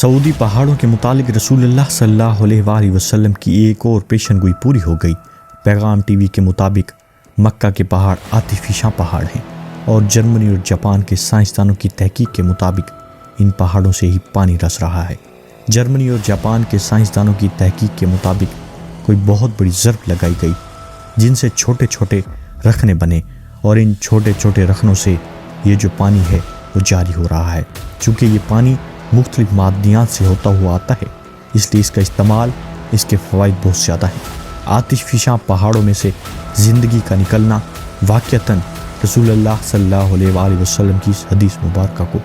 Saudi पहाड़ों के मुतालिक रसूलुल्लाह सल्लल्लाहु अलैहि वसल्लम की एक और पेशन गोई पूरी हो गई। पैगाम टीवी के मुताबिक मक्का के पहाड़ आतिफिशा पहाड़ हैं और जर्मनी और जापान के साइंसदानों की तहकीक के मुताबिक इन पहाड़ों से ही पानी रस रहा है। जर्मनी और जापान के साइंसदानों की तहकीक के मुताबिक कोई बहुत बड़ी ज़र्ब लगाई गई जिनसे छोटे छोटे रखने बने और इन छोटे छोटे रखनों से ये जो पानी है वो जारी हो रहा है। चूँकि ये पानी मुख्तलिफ मादनियात से होता हुआ आता है, इसलिए इसका इस्तेमाल, इसके फ़वाइद बहुत ज़्यादा हैं। आतिशफिशा पहाड़ों में से ज़िंदगी का निकलना वाक़तन रसूलुल्लाह सल्लल्लाहु अलैहि वसल्लम की इस हदीस मुबारका को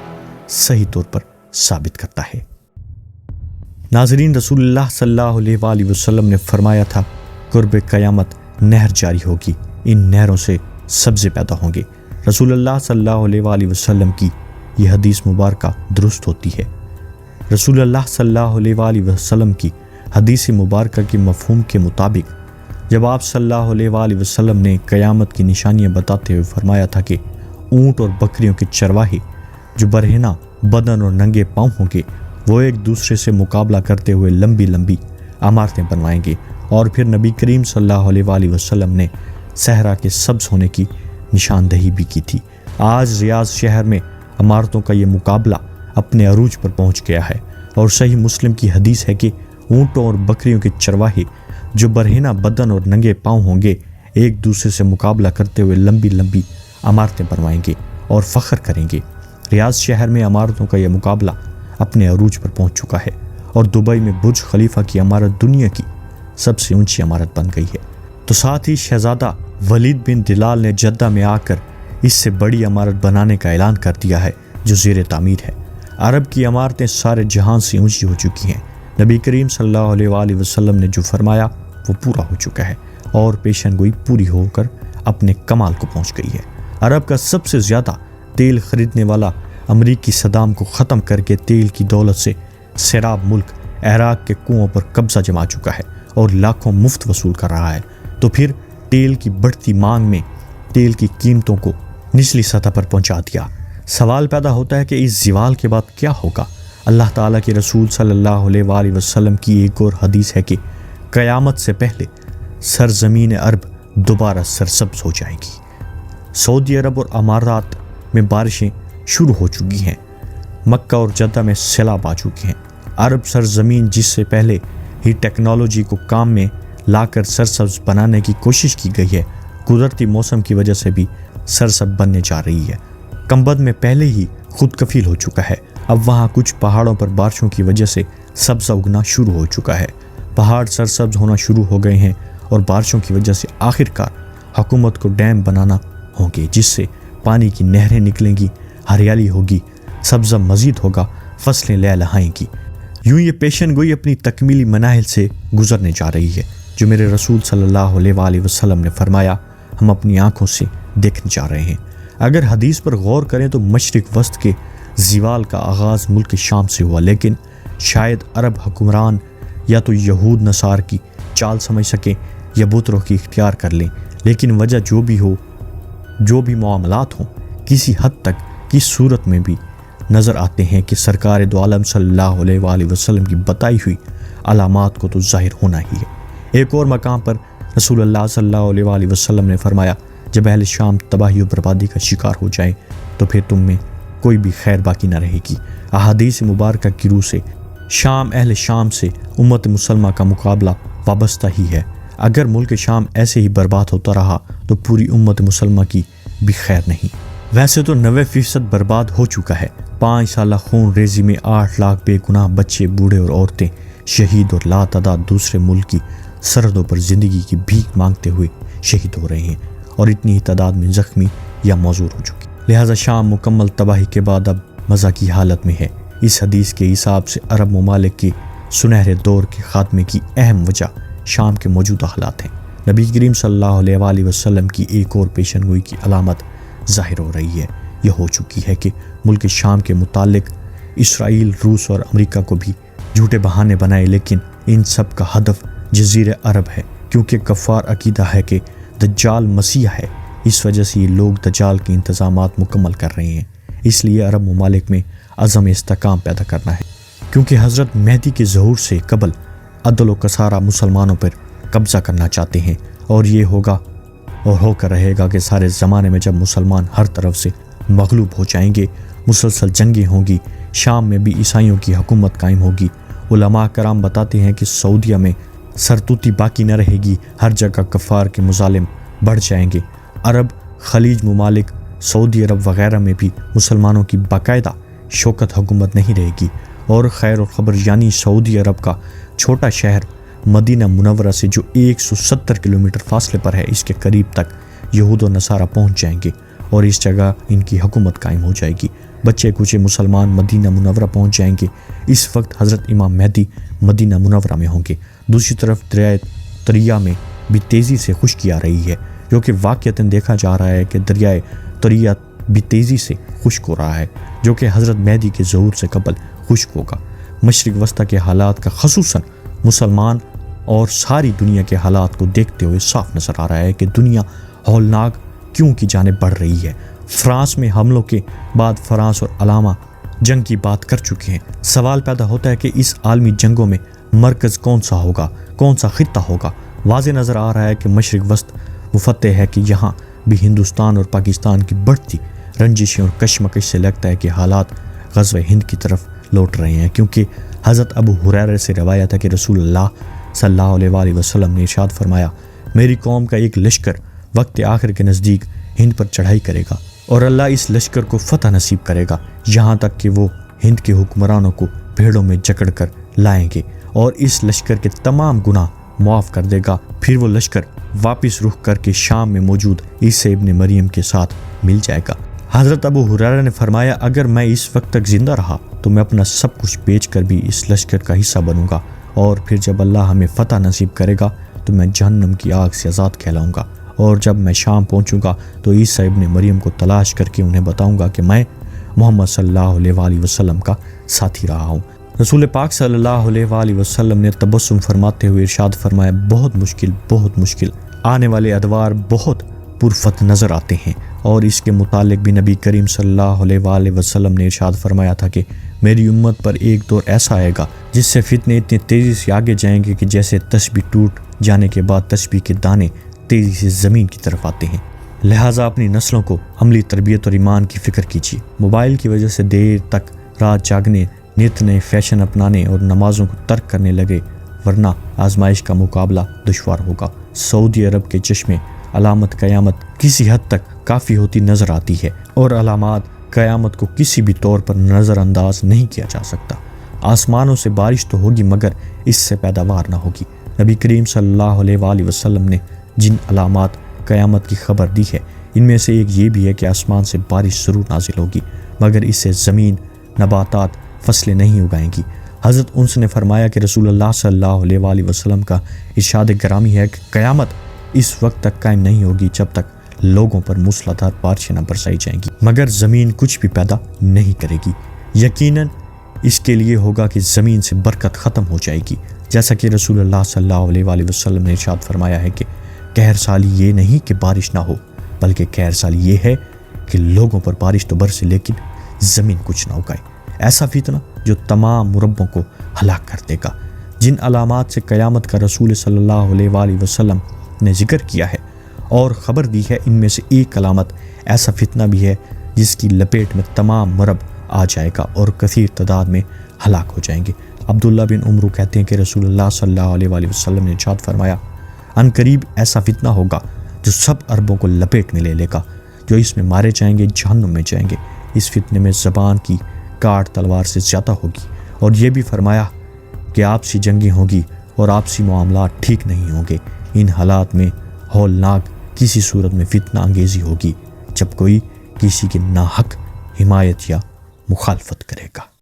सही तौर पर साबित करता है। नाज़रीन, रसूलुल्लाह सल्लल्लाहु अलैहि वसल्लम ने फरमाया था, कुर्ब क़यामत नहर जारी होगी, इन नहरों से सब्ज़े पैदा होंगे। रसूलुल्लाह सल्लल्लाहु अलैहि वसल्लम की यह हदीस मुबारका दुरुस्त होती है। रसूलुल्लाह सल्लल्लाहु अलैहि वसल्लम की हदीस मुबारका के मफ़हूम के मुताबिक जब आप सल्लल्लाहु अलैहि वसल्लम ने क़यामत की निशानियाँ बताते हुए फरमाया था कि ऊँट और बकरियों के चरवाहे जो बरहना बदन और नंगे पाँव होंगे वो एक दूसरे से मुकाबला करते हुए लंबी लंबी इमारतें बनवाएंगे। और फिर नबी करीम सल्लल्लाहु अलैहि वसल्लम ने सहरा के सब्ज़ होने की निशानदही भी की थी। आज रियाज शहर में इमारतों का ये मुकाबला अपने अरूज पर पहुंच गया है और सही मुस्लिम की हदीस है कि ऊँटों और बकरियों के चरवाहे जो बरहना बदन और नंगे पाँव होंगे एक दूसरे से मुकाबला करते हुए लंबी लंबी इमारतें बनवाएंगे और फ़ख्र करेंगे। रियाज शहर में इमारतों का यह मुकाबला अपने अरूज पर पहुंच चुका है और दुबई में बुर्ज खलीफा की इमारत दुनिया की सबसे ऊंची इमारत बन गई है। तो साथ ही शहजादा वलीद बिन दिलाल ने जद्दा में आकर इससे बड़ी इमारत बनाने का ऐलान कर दिया है जो ज़ेर तामीर है। अरब की इमारतें सारे जहां से ऊंची हो चुकी हैं। नबी करीम सल्लल्लाहु अलैहि वसल्लम ने जो फरमाया वो पूरा हो चुका है और पेशन गोई पूरी होकर अपने कमाल को पहुंच गई है। अरब का सबसे ज़्यादा तेल खरीदने वाला अमरीकी सदाम को ख़त्म करके तेल की दौलत से सैराब मुल्क इराक़ के कुओं पर कब्ज़ा जमा चुका है और लाखों मुफ्त वसूल कर रहा है। तो फिर तेल की बढ़ती मांग में तेल की कीमतों को निचली सतह पर पहुंचा दिया। सवाल पैदा होता है कि इस ज़वाल के बाद क्या होगा। अल्लाह ताला के रसूल सल्लल्लाहु अलैहि वसल्लम की एक और हदीस है कि क़यामत से पहले सरज़मीन अरब दोबारा सरसब्ज़ हो जाएगी। सऊदी अरब और अमारात में बारिशें शुरू हो चुकी हैं। मक्का और जद्दा में सैलाब आ चुके हैं। अरब सरज़मीन जिससे पहले ही टेक्नोलॉजी को काम में लाकर सरसब्ज़ बनाने की कोशिश की गई है, कुदरती मौसम की वजह से भी सरसब्ज़ बनने जा रही है। कंबद में पहले ही खुद कफील हो चुका है। अब वहाँ कुछ पहाड़ों पर बारिशों की वजह से सब्ज़ा उगना शुरू हो चुका है। पहाड़ सरसब्ज़ होना शुरू हो गए हैं और बारिशों की वजह से आखिरकार हुकूमत को डैम बनाना होंगे जिससे पानी की नहरें निकलेंगी, हरियाली होगी, सब्ज़ा मज़ीद होगा, फसलें लहलहाएंगी। यूँ ये पेशन गोई अपनी तकमीली मनाहिल से गुजरने जा रही है जो मेरे रसूल सल्लल्लाहु अलैहि वसल्लम ने फरमाया हम अपनी आँखों से देखने जा रहे हैं। अगर हदीस पर गौर करें तो मशरिक़ वस्त के ज़वाल का आगाज़ मुल्क शाम से हुआ, लेकिन शायद अरब हुक्मरान या तो यहूद नसार की चाल समझ सकें या बुतरों की इख्तियार कर लें। लेकिन वजह जो भी हो, जो भी मामलात हों, किसी हद तक की सूरत में भी नज़र आते हैं कि सरकार दो आलम सल्लल्लाहु अलैहि वसल्लम की बताई हुई अलामात को तो ज़ाहिर होना ही है। एक और मकाम पर रसूलुल्लाह सल्लल्लाहु अलैहि वसल्लम ने फरमाया, जब अहले शाम तबाही और बर्बादी का शिकार हो जाए तो फिर तुम में कोई भी खैर बाकी न रहेगी। अहादीस मुबारका की रूह से शाम अहले शाम से उम्मत मुसलमा का मुकाबला वाबस्ता ही है। अगर मुल्क शाम ऐसे ही बर्बाद होता रहा तो पूरी उम्मत मुसलमा की भी खैर नहीं। वैसे तो 90% बर्बाद हो चुका है। 5 साल खून रेजी में 8 लाख बेगुनाह बच्चे, बूढ़े और औरतें शहीद और लातादाद दूसरे मुल्क की सरहदों पर ज़िंदगी की भीख मांगते हुए शहीद हो रहे हैं और इतनी ही तादाद में ज़ख्मी या मौजूर हो चुकी। लिहाजा शाम मुकम्मल तबाही के बाद अब मज़ा की हालत में है। इस हदीस के हिसाब से अरब ममालिक के सुनहरे दौर के ख़ात्मे की अहम वजह शाम के मौजूदा हालात हैं। नबी करीम सल्लल्लाहु अलैहि वसल्लम की एक और पेशन गोई की अलामत ज़ाहिर हो रही है। यह हो चुकी है कि मुल्क शाम के मुतालिक इसराइल, रूस और अमेरिका को भी झूठे बहाने बनाए, लेकिन इन सब का हदफ जज़ीरे अरब है, क्योंकि कफ़ार अकीदा है कि दज्जाल मसीह है। इस वजह से ये लोग दज्जाल के इंतज़ामात मुकम्मल कर रहे हैं। इसलिए अरब ममालिक में अज़म इस्तेकाम पैदा करना है। کیونکہ حضرت مہدی کے ظہور سے قبل عدل و کسارہ مسلمانوں پر قبضہ کرنا چاہتے ہیں، اور یہ ہوگا اور ہو کر رہے گا کہ سارے زمانے میں جب مسلمان ہر طرف سے مغلوب ہو جائیں گے، مسلسل جنگیں ہوں گی، شام میں بھی عیسائیوں کی حکومت قائم ہوگی۔ علماء کرام بتاتے ہیں کہ سعودیہ میں سرتوتی باقی نہ رہے گی، ہر جگہ کفار کے مظالم بڑھ جائیں گے۔ عرب، خلیج ممالک، سعودی عرب وغیرہ میں بھی مسلمانوں کی باقاعدہ شوکت حکومت نہیں رہے گی، اور خیر و خبر یعنی سعودی عرب کا چھوٹا شہر مدینہ منورہ سے جو 170 کلومیٹر فاصلے پر ہے، اس کے قریب تک یہود و نصارہ پہنچ جائیں گے اور اس جگہ ان کی حکومت قائم ہو جائے گی۔ بچے کچے مسلمان مدینہ منورہ پہنچ جائیں گے۔ اس وقت حضرت امام مہدی مدینہ منورہ میں ہوں گے۔ دوسری طرف دریائے طریہ میں بھی تیزی سے خشکی آ رہی ہے، جو کہ واقعتاً دیکھا جا رہا ہے کہ دریائے طریہ بھی تیزی سے خشک ہو رہا ہے، جو کہ حضرت مہدی کے ظہور سے قبل خشک ہوگا۔ مشرق وسطیٰ کے حالات کا خصوصاً مسلمان اور ساری دنیا کے حالات کو دیکھتے ہوئے صاف نظر آ رہا ہے کہ دنیا ہولناک کیوں کی جانب بڑھ رہی ہے۔ فرانس میں حملوں کے بعد فرانس اور علامہ جنگ کی بات کر چکے ہیں۔ سوال پیدا ہوتا ہے کہ اس عالمی جنگوں میں مرکز کون سا ہوگا، کون سا خطہ ہوگا؟ واضح نظر آ رہا ہے کہ مشرق وسط مفتح ہے کہ یہاں بھی ہندوستان اور پاکستان کی بڑھتی رنجشیں اور کشمکش سے لگتا ہے کہ حالات غزوہ ہند کی طرف لوٹ رہے ہیں، کیونکہ حضرت ابو ہریرہ سے روایت ہے کہ رسول اللہ صلی اللہ علیہ وآلہ وسلم نے ارشاد فرمایا، میری قوم کا ایک لشکر وقت آخر کے نزدیک ہند پر چڑھائی کرے گا، اور اللہ اس لشکر کو فتح نصیب کرے گا، یہاں تک کہ وہ ہند کے حکمرانوں کو بھیڑوں میں جکڑ کر لائیں گے اور اس لشکر کے تمام گناہ معاف کر دے گا۔ پھر وہ لشکر واپس رخ کر کے شام میں موجود عیسی ابن مریم کے ساتھ مل جائے گا۔ حضرت ابو ہریرہ نے فرمایا، اگر میں اس وقت تک زندہ رہا تو میں اپنا سب کچھ بیچ کر بھی اس لشکر کا حصہ بنوں گا، اور پھر جب اللہ ہمیں فتح نصیب کرے گا تو میں جہنم کی آگ سے آزاد کہلاؤں گا، اور جب میں شام پہنچوں گا تو عیسی ابن مریم کو تلاش کر کے انہیں بتاؤں گا کہ میں محمد صلی اللہ علیہ وآلہ وسلم کا ساتھی رہا ہوں۔ رسول پاک صلی اللہ علیہ وآلہ وسلم نے تبسم فرماتے ہوئے ارشاد فرمایا، بہت مشکل آنے والے ادوار بہت پرفتح نظر آتے ہیں، اور اس کے متعلق بھی نبی کریم صلی اللہ علیہ وآلہ وسلم نے ارشاد فرمایا تھا کہ میری امت پر ایک دور ایسا آئے گا جس سے فتنے اتنے تیزی سے آگے جائیں گے کہ جیسے تسبیح ٹوٹ جانے کے بعد تسبیح کے دانے تیزی سے زمین کی طرف آتے ہیں۔ لہٰذا اپنی نسلوں کو عملی تربیت اور ایمان کی فکر کیجیے۔ موبائل کی وجہ سے دیر تک رات جاگنے، نت نئے فیشن اپنانے اور نمازوں کو ترک کرنے لگے، ورنہ آزمائش کا مقابلہ دشوار ہوگا۔ سعودی عرب کے چشمے علامت قیامت کسی حد تک کافی ہوتی نظر آتی ہے، اور علامات قیامت کو کسی بھی طور پر نظر انداز نہیں کیا جا سکتا۔ آسمانوں سے بارش تو ہوگی مگر اس سے پیداوار نہ ہوگی۔ نبی کریم صلی اللہ علیہ وآلہ وسلم نے جن علامات قیامت کی خبر دی ہے، ان میں سے ایک یہ بھی ہے کہ آسمان سے بارش ضرور نازل ہوگی، مگر اس سے زمین، نباتات، فصلیں نہیں اگائیں گی۔ حضرت انس نے فرمایا کہ رسول اللہ صلی اللہ علیہ وآلہ وسلم کا ارشاد گرامی ہے کہ قیامت اس وقت تک قائم نہیں ہوگی جب تک لوگوں پر موسلادھار بارشیں نہ برسائی جائیں گی، مگر زمین کچھ بھی پیدا نہیں کرے گی۔ یقیناً اس کے لیے ہوگا کہ زمین سے برکت ختم ہو جائے گی، جیسا کہ رسول اللہ صلی اللہ علیہ وآلہ وسلم نے ارشاد فرمایا ہے کہ قہر سالی یہ نہیں کہ بارش نہ ہو، بلکہ قہر سالی یہ ہے کہ لوگوں پر بارش تو برسے لیکن زمین کچھ نہ اگائے۔ ایسا فتنہ جو تمام مربوں کو ہلاک کر دے گا۔ جن علامات سے قیامت کا رسول صلی اللہ علیہ وآلہ وسلم نے ذکر کیا ہے اور خبر دی ہے، ان میں سے ایک علامت ایسا فتنہ بھی ہے جس کی لپیٹ میں تمام مرب آ جائے گا اور کثیر تعداد میں ہلاک ہو جائیں گے۔ عبداللہ بن عمرو کہتے ہیں کہ رسول اللہ صلی اللہ علیہ وآلہ وسلم نے ارشاد فرمایا، ان قریب ایسا فتنہ ہوگا جو سب عربوں کو لپیٹ میں لے لے گا، جو اس میں مارے جائیں گے جہنم میں جائیں گے۔ اس فتنے میں زبان کی کاٹ تلوار سے زیادہ ہوگی، اور یہ بھی فرمایا کہ آپسی جنگیں ہوگی اور آپسی معاملات ٹھیک نہیں ہوں گے۔ ان حالات میں ہولناک کسی صورت میں فتنہ انگیزی ہوگی جب کوئی کسی کے ناحق حمایت یا مخالفت کرے گا۔